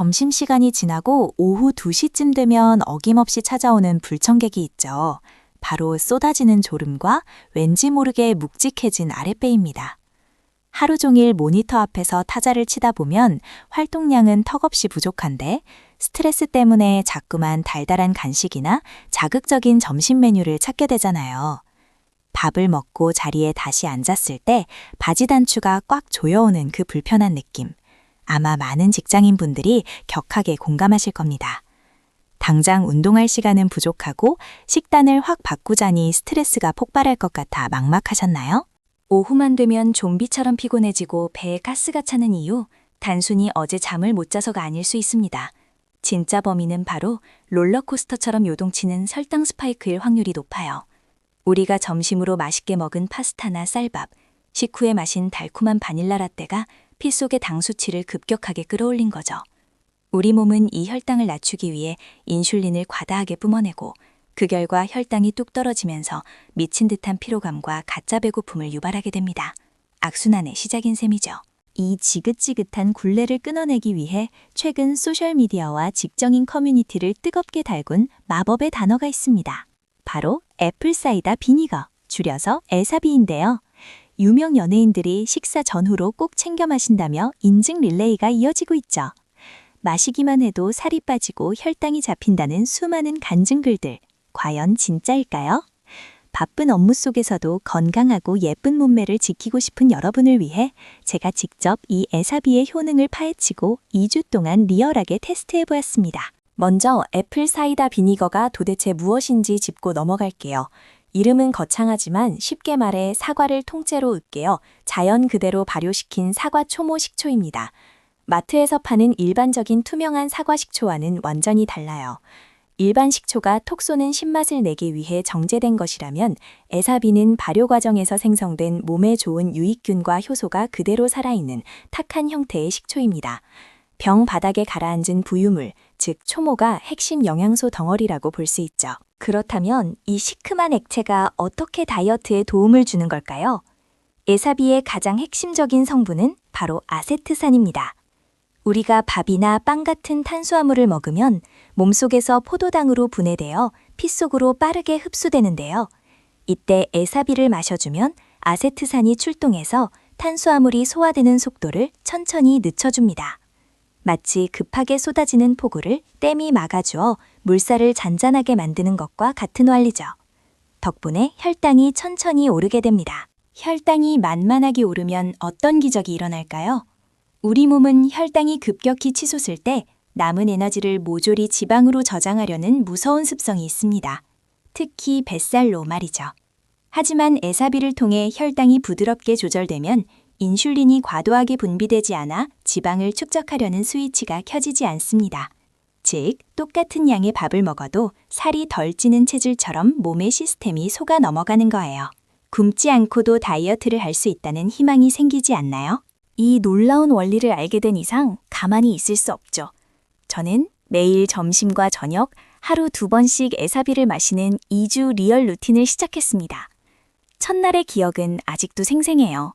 점심시간이 지나고 오후 2시쯤 되면 어김없이 찾아오는 불청객이 있죠. 바로 쏟아지는 졸음과 왠지 모르게 묵직해진 아랫배입니다. 하루 종일 모니터 앞에서 타자를 치다 보면 활동량은 턱없이 부족한데 스트레스 때문에 자꾸만 달달한 간식이나 자극적인 점심 메뉴를 찾게 되잖아요. 밥을 먹고 자리에 다시 앉았을 때 바지 단추가 꽉 조여오는 그 불편한 느낌. 아마 많은 직장인분들이 격하게 공감하실 겁니다. 당장 운동할 시간은 부족하고 식단을 확 바꾸자니 스트레스가 폭발할 것 같아 막막하셨나요? 오후만 되면 좀비처럼 피곤해지고 배에 가스가 차는 이유, 단순히 어제 잠을 못 자서가 아닐 수 있습니다. 진짜 범인은 바로 롤러코스터처럼 요동치는 혈당 스파이크일 확률이 높아요. 우리가 점심으로 맛있게 먹은 파스타나 쌀밥, 식후에 마신 달콤한 바닐라 라떼가 피 속의 당 수치를 급격하게 끌어올린 거죠. 우리 몸은 이 혈당을 낮추기 위해 인슐린을 과다하게 뿜어내고 그 결과 혈당이 뚝 떨어지면서 미친 듯한 피로감과 가짜 배고픔을 유발하게 됩니다. 악순환의 시작인 셈이죠. 이 지긋지긋한 굴레를 끊어내기 위해 최근 소셜미디어와 직장인 커뮤니티를 뜨겁게 달군 마법의 단어가 있습니다. 바로 애플사이다 비니거, 줄여서 에사비인데요. 유명 연예인들이 식사 전후로 꼭 챙겨 마신다며 인증 릴레이가 이어지고 있죠. 마시기만 해도 살이 빠지고 혈당이 잡힌다는 수많은 간증글들. 과연 진짜일까요? 바쁜 업무 속에서도 건강하고 예쁜 몸매를 지키고 싶은 여러분을 위해 제가 직접 이 에사비의 효능을 파헤치고 2주 동안 리얼하게 테스트해보았습니다. 먼저 애플 사이다 비니거가 도대체 무엇인지 짚고 넘어갈게요. 이름은 거창하지만 쉽게 말해 사과를 통째로 으깨어 자연 그대로 발효시킨 사과 초모 식초입니다. 마트에서 파는 일반적인 투명한 사과 식초와는 완전히 달라요. 일반 식초가 톡 쏘는 신맛을 내기 위해 정제된 것이라면 에사비는 발효 과정에서 생성된 몸에 좋은 유익균과 효소가 그대로 살아있는 탁한 형태의 식초입니다. 병 바닥에 가라앉은 부유물, 즉 초모가 핵심 영양소 덩어리라고 볼 수 있죠. 그렇다면 이 시큼한 액체가 어떻게 다이어트에 도움을 주는 걸까요? 에사비의 가장 핵심적인 성분은 바로 아세트산입니다. 우리가 밥이나 빵 같은 탄수화물을 먹으면 몸속에서 포도당으로 분해되어 피 속으로 빠르게 흡수되는데요. 이때 에사비를 마셔주면 아세트산이 출동해서 탄수화물이 소화되는 속도를 천천히 늦춰줍니다. 마치 급하게 쏟아지는 폭우를 댐이 막아주어 물살을 잔잔하게 만드는 것과 같은 원리죠. 덕분에 혈당이 천천히 오르게 됩니다. 혈당이 만만하게 오르면 어떤 기적이 일어날까요? 우리 몸은 혈당이 급격히 치솟을 때 남은 에너지를 모조리 지방으로 저장하려는 무서운 습성이 있습니다. 특히 뱃살로 말이죠. 하지만 에사비를 통해 혈당이 부드럽게 조절되면 인슐린이 과도하게 분비되지 않아 지방을 축적하려는 스위치가 켜지지 않습니다. 즉, 똑같은 양의 밥을 먹어도 살이 덜 찌는 체질처럼 몸의 시스템이 속아 넘어가는 거예요. 굶지 않고도 다이어트를 할 수 있다는 희망이 생기지 않나요? 이 놀라운 원리를 알게 된 이상 가만히 있을 수 없죠. 저는 매일 점심과 저녁 하루 2번씩 에사비를 마시는 2주 리얼 루틴을 시작했습니다. 첫날의 기억은 아직도 생생해요.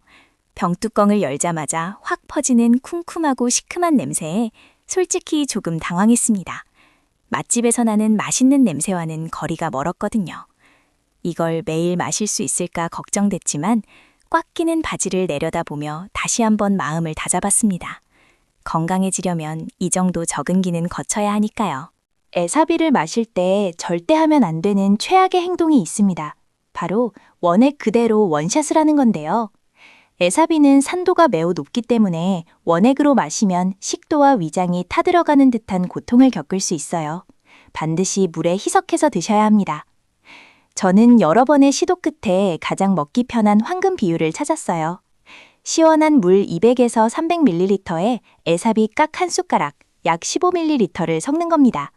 병뚜껑을 열자마자 확 퍼지는 쿰쿰하고 시큼한 냄새에 솔직히 조금 당황했습니다. 맛집에서 나는 맛있는 냄새와는 거리가 멀었거든요. 이걸 매일 마실 수 있을까 걱정됐지만 꽉 끼는 바지를 내려다보며 다시 한번 마음을 다잡았습니다. 건강해지려면 이 정도 적응기는 거쳐야 하니까요. 에사비를 마실 때 절대 하면 안 되는 최악의 행동이 있습니다. 바로 원액 그대로 원샷을 하는 건데요. 에사비는 산도가 매우 높기 때문에 원액으로 마시면 식도와 위장이 타들어가는 듯한 고통을 겪을 수 있어요. 반드시 물에 희석해서 드셔야 합니다. 저는 여러 번의 시도 끝에 가장 먹기 편한 황금 비율을 찾았어요. 시원한 물 200에서 300ml에 에사비 깍 한 숟가락, 약 15ml를 섞는 겁니다.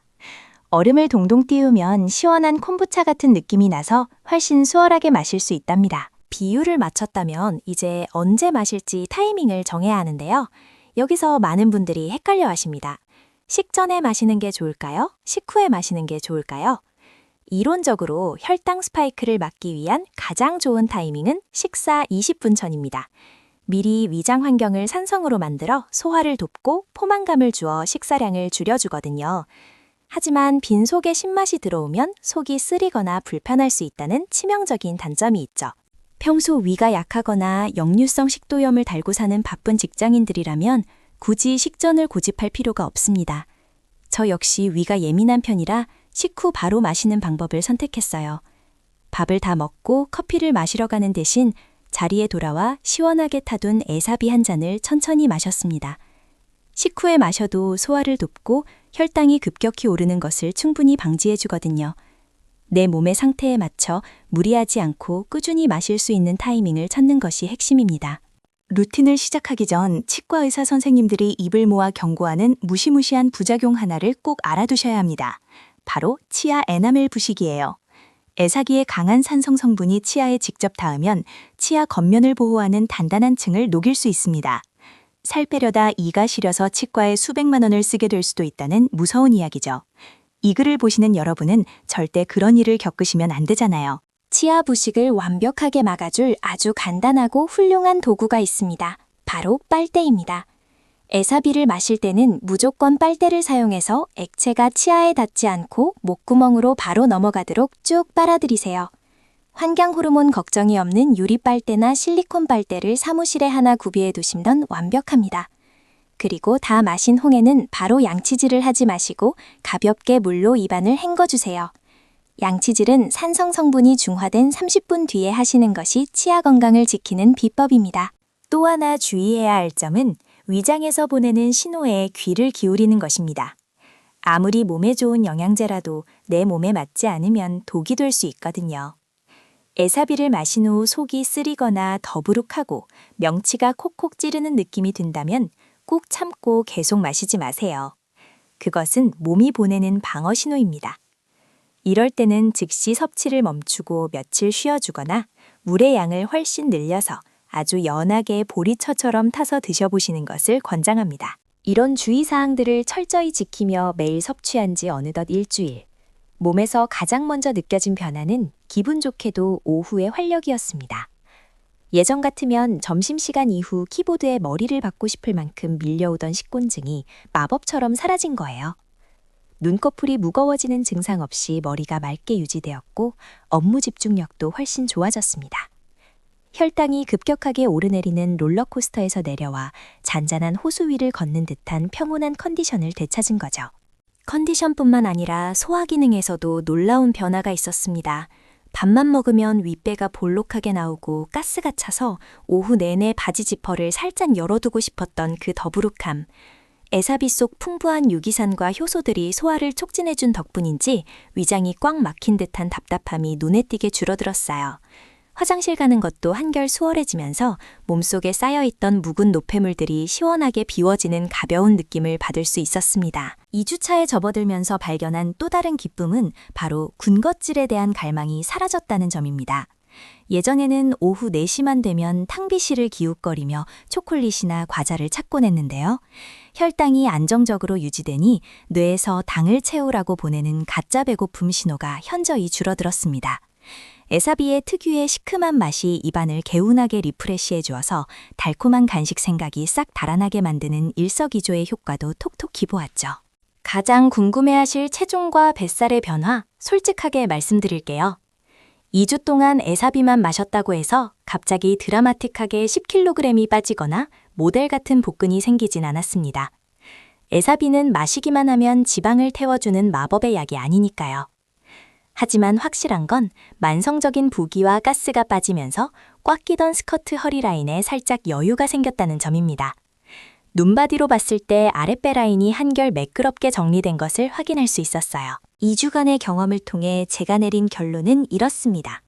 얼음을 동동 띄우면 시원한 콤부차 같은 느낌이 나서 훨씬 수월하게 마실 수 있답니다. 비율을 맞췄다면 이제 언제 마실지 타이밍을 정해야 하는데요. 여기서 많은 분들이 헷갈려 하십니다. 식전에 마시는 게 좋을까요? 식후에 마시는 게 좋을까요? 이론적으로 혈당 스파이크를 막기 위한 가장 좋은 타이밍은 식사 20분 전입니다. 미리 위장 환경을 산성으로 만들어 소화를 돕고 포만감을 주어 식사량을 줄여주거든요. 하지만 빈속에 신맛이 들어오면 속이 쓰리거나 불편할 수 있다는 치명적인 단점이 있죠. 평소 위가 약하거나 역류성 식도염을 달고 사는 바쁜 직장인들이라면 굳이 식전을 고집할 필요가 없습니다. 저 역시 위가 예민한 편이라 식후 바로 마시는 방법을 선택했어요. 밥을 다 먹고 커피를 마시러 가는 대신 자리에 돌아와 시원하게 타둔 에사비 한 잔을 천천히 마셨습니다. 식후에 마셔도 소화를 돕고 혈당이 급격히 오르는 것을 충분히 방지해주거든요. 내 몸의 상태에 맞춰 무리하지 않고 꾸준히 마실 수 있는 타이밍을 찾는 것이 핵심입니다. 루틴을 시작하기 전 치과 의사 선생님들이 입을 모아 경고하는 무시무시한 부작용 하나를 꼭 알아두셔야 합니다. 바로 치아 에나멜 부식이에요. 애사기의 강한 산성 성분이 치아에 직접 닿으면 치아 겉면을 보호하는 단단한 층을 녹일 수 있습니다. 살 빼려다 이가 시려서 치과에 수백만 원을 쓰게 될 수도 있다는 무서운 이야기죠. 이 글을 보시는 여러분은 절대 그런 일을 겪으시면 안 되잖아요. 치아 부식을 완벽하게 막아줄 아주 간단하고 훌륭한 도구가 있습니다. 바로 빨대입니다. 에사비를 마실 때는 무조건 빨대를 사용해서 액체가 치아에 닿지 않고 목구멍으로 바로 넘어가도록 쭉 빨아들이세요. 환경 호르몬 걱정이 없는 유리 빨대나 실리콘 빨대를 사무실에 하나 구비해 두시면 완벽합니다. 그리고 다 마신 홍해는 바로 양치질을 하지 마시고 가볍게 물로 입안을 헹궈주세요. 양치질은 산성 성분이 중화된 30분 뒤에 하시는 것이 치아 건강을 지키는 비법입니다. 또 하나 주의해야 할 점은 위장에서 보내는 신호에 귀를 기울이는 것입니다. 아무리 몸에 좋은 영양제라도 내 몸에 맞지 않으면 독이 될 수 있거든요. 에사비를 마신 후 속이 쓰리거나 더부룩하고 명치가 콕콕 찌르는 느낌이 든다면 꾹 참고 계속 마시지 마세요. 그것은 몸이 보내는 방어 신호입니다. 이럴 때는 즉시 섭취를 멈추고 며칠 쉬어주거나 물의 양을 훨씬 늘려서 아주 연하게 보리차처럼 타서 드셔보시는 것을 권장합니다. 이런 주의사항들을 철저히 지키며 매일 섭취한 지 어느덧 일주일. 몸에서 가장 먼저 느껴진 변화는 기분 좋게도 오후의 활력이었습니다. 예전 같으면 점심시간 이후 키보드에 머리를 박고 싶을 만큼 밀려오던 식곤증이 마법처럼 사라진 거예요. 눈꺼풀이 무거워지는 증상 없이 머리가 맑게 유지되었고 업무 집중력도 훨씬 좋아졌습니다. 혈당이 급격하게 오르내리는 롤러코스터에서 내려와 잔잔한 호수 위를 걷는 듯한 평온한 컨디션을 되찾은 거죠. 컨디션뿐만 아니라 소화 기능에서도 놀라운 변화가 있었습니다. 밥만 먹으면 윗배가 볼록하게 나오고 가스가 차서 오후 내내 바지 지퍼를 살짝 열어두고 싶었던 그 더부룩함. 에사비 속 풍부한 유기산과 효소들이 소화를 촉진해준 덕분인지 위장이 꽉 막힌 듯한 답답함이 눈에 띄게 줄어들었어요. 화장실 가는 것도 한결 수월해지면서 몸속에 쌓여있던 묵은 노폐물들이 시원하게 비워지는 가벼운 느낌을 받을 수 있었습니다. 2주차에 접어들면서 발견한 또 다른 기쁨은 바로 군것질에 대한 갈망이 사라졌다는 점입니다. 예전에는 오후 4시만 되면 탕비실을 기웃거리며 초콜릿이나 과자를 찾곤 했는데요. 혈당이 안정적으로 유지되니 뇌에서 당을 채우라고 보내는 가짜 배고픔 신호가 현저히 줄어들었습니다. 에사비의 특유의 시큼한 맛이 입안을 개운하게 리프레시해 주어서 달콤한 간식 생각이 싹 달아나게 만드는 일석이조의 효과도 톡톡히 보았죠. 가장 궁금해하실 체중과 뱃살의 변화, 솔직하게 말씀드릴게요. 2주 동안 에사비만 마셨다고 해서 갑자기 드라마틱하게 10kg이 빠지거나 모델 같은 복근이 생기진 않았습니다. 에사비는 마시기만 하면 지방을 태워주는 마법의 약이 아니니까요. 하지만 확실한 건 만성적인 부기와 가스가 빠지면서 꽉 끼던 스커트 허리 라인에 살짝 여유가 생겼다는 점입니다. 눈바디로 봤을 때 아랫배 라인이 한결 매끄럽게 정리된 것을 확인할 수 있었어요. 2주간의 경험을 통해 제가 내린 결론은 이렇습니다.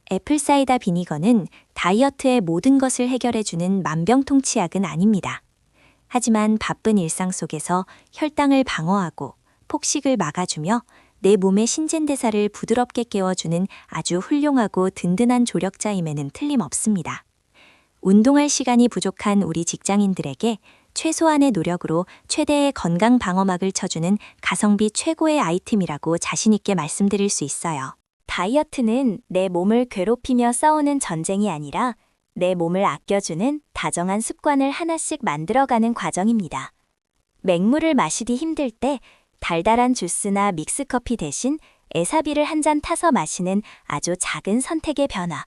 애플사이다 비니거는 다이어트의 모든 것을 해결해주는 만병통치약은 아닙니다. 하지만 바쁜 일상 속에서 혈당을 방어하고 폭식을 막아주며 내 몸의 신진대사를 부드럽게 깨워주는 아주 훌륭하고 든든한 조력자임에는 틀림없습니다. 운동할 시간이 부족한 우리 직장인들에게 최소한의 노력으로 최대의 건강 방어막을 쳐주는 가성비 최고의 아이템이라고 자신있게 말씀드릴 수 있어요. 다이어트는 내 몸을 괴롭히며 싸우는 전쟁이 아니라 내 몸을 아껴주는 다정한 습관을 하나씩 만들어가는 과정입니다. 맹물을 마시기 힘들 때 달달한 주스나 믹스커피 대신 에사비를 한 잔 타서 마시는 아주 작은 선택의 변화.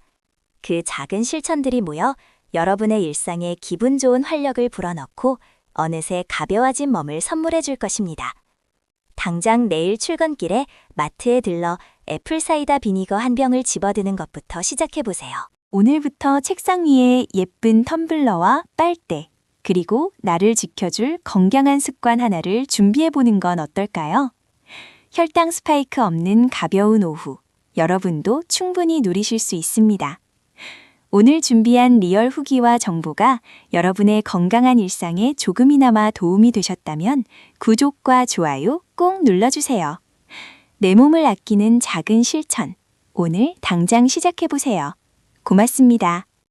그 작은 실천들이 모여 여러분의 일상에 기분 좋은 활력을 불어넣고 어느새 가벼워진 몸을 선물해 줄 것입니다. 당장 내일 출근길에 마트에 들러 애플사이다 비니거 한 병을 집어드는 것부터 시작해 보세요. 오늘부터 책상 위에 예쁜 텀블러와 빨대, 그리고 나를 지켜줄 건강한 습관 하나를 준비해보는 건 어떨까요? 혈당 스파이크 없는 가벼운 오후, 여러분도 충분히 누리실 수 있습니다. 오늘 준비한 리얼 후기와 정보가 여러분의 건강한 일상에 조금이나마 도움이 되셨다면 구독과 좋아요 꼭 눌러주세요. 내 몸을 아끼는 작은 실천, 오늘 당장 시작해보세요. 고맙습니다.